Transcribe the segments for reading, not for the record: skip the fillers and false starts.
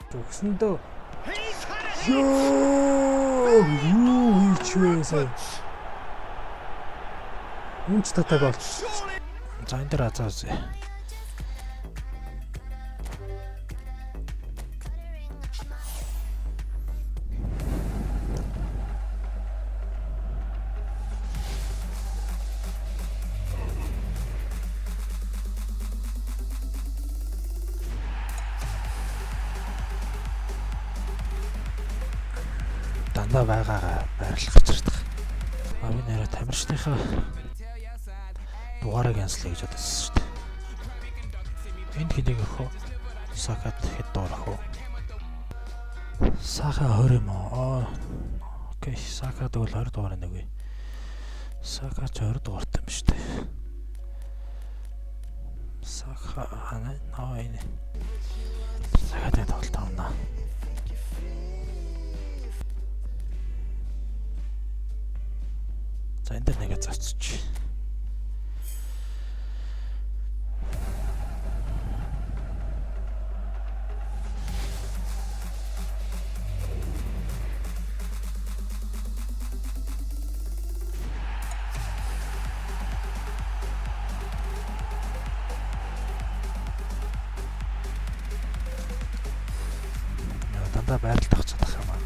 Өгсөндөө ёо юу хийчихвэ сая. Үнч татаг бол. За энэ дэр азаа үзье. Дандаа байгаагаа байрлах гэж ирдэг. Би нэрэ тамирчныхаа дугаараа кэнсэл гэж бодсон шүү дээ. Энд хэнийг өхөө? Сакад хэд дуурах вэ? Сака 20 юм уу? Окей, сакад бол 20 дугаар нэг үе. Сака ч 20 дугаартай юм шүү дээ. Сака наа энэ. Сакад тоглолт авна. За энэ дэр нэгэ зарцчих. Дандаа байралд авах чадах юм аа.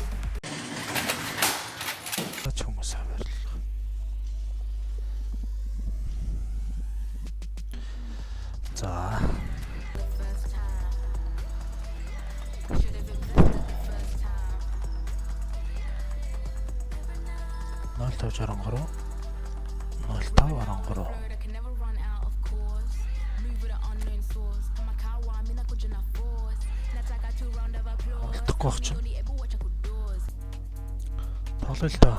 Ч хүмүүс аваад. За. Нолтож оронхороо. 05 оронхороо. Олдохгүй бах чинь. Тоглоё л доо.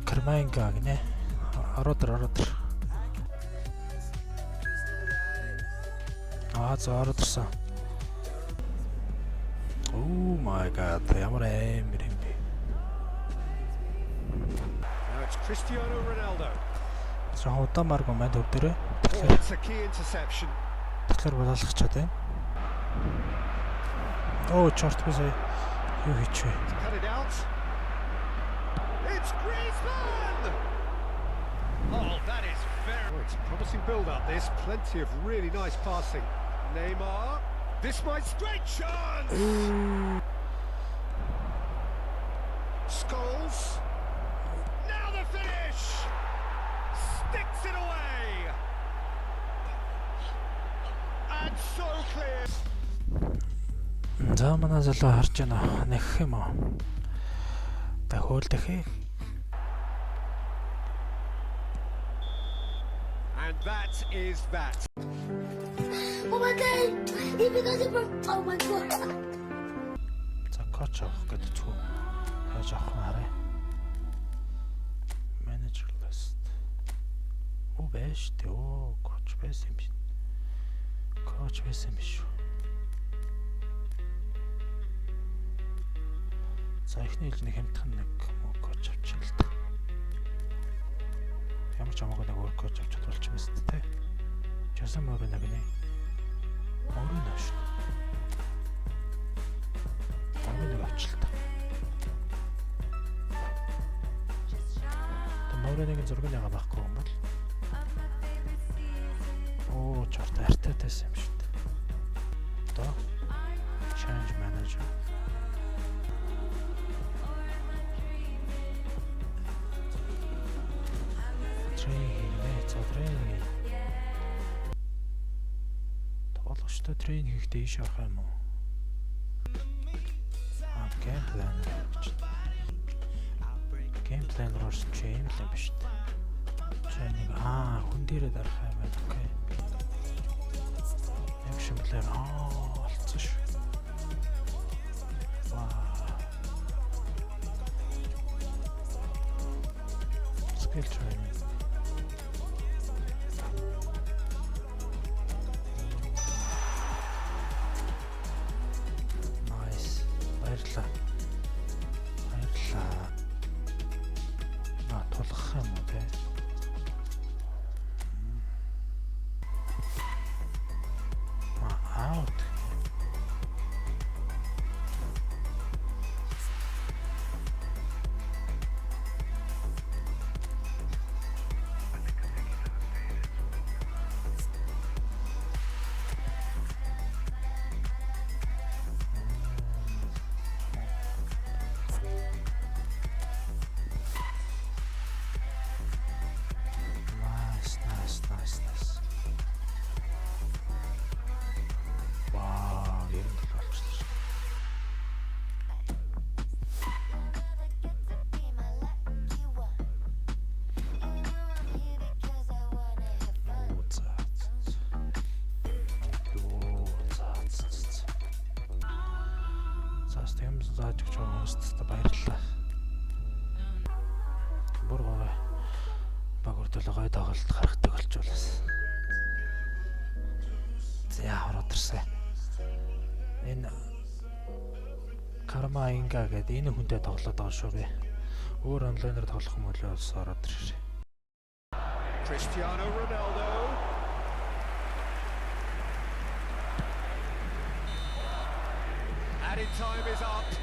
Кармайнга гинэ. Ороод. За ороод. Oh my god, ямар амар юм бэ. Now it's Cristiano Ronaldo. За удамаар гомад өвдөрөө. It's a key interception. Тэгэхээр болоолох чад байна. Оо чорт би сая юу хийчихвэ. Cut it out. It's Griezmann. Oh, that is very. Oh, it's a promising build-up. There's plenty of really nice passing. Neymar. This might straight chance. Scholes. Now the finish. Sticks it away. And so clear. За манай залуу харж байна. Нэх юм аа. Та хөөлдөхөө. And that is that. Oh my god! He because it broke. Oh my god! За коч авах гэдэг ч үү. Яаж авах нь харъя. Manager list. Оо байж тээ. Оо коч байсан юм биш. Коч байсан юм биш. За эхний хэлний хямдхан нэг коч авчихна л та. Ямар ч хамаагүй нэг өөр коч авчод болчих юм шүү дээ. Жасан мөр нэг нэ. Өөрөө нөөш. Өөрөө нэг авчлаа. Мөрөнийг зургийг яга байхгүй юм бол. Оо чорт артатайсан юм шүү дээ. Одоо change manager. Тренинг. Тоглогчтой тренинг хийхдээ ийш авах юм уу? Геймплан гэж. Геймплан орсон чи юм л юм биш үү? Тренинг хүн дээрээ дарах юм байна. Окей. Action plan олцсон шүү. Skill training. Тулах юм уу те? Out. зааж өгч байгаа хүмүүст баярлалаа. Бүр гоё баг үрдэл гоё тоглолт харагддаг болчихлоо. За ороодрсан. Энэ Карма Инга гэдэг энэ хүнтэй тоглоод байгаа шүү би. Өөр онлайнаар тоглох юм уу бас ороод ирээ. Cristiano Ronaldo. Added time is up.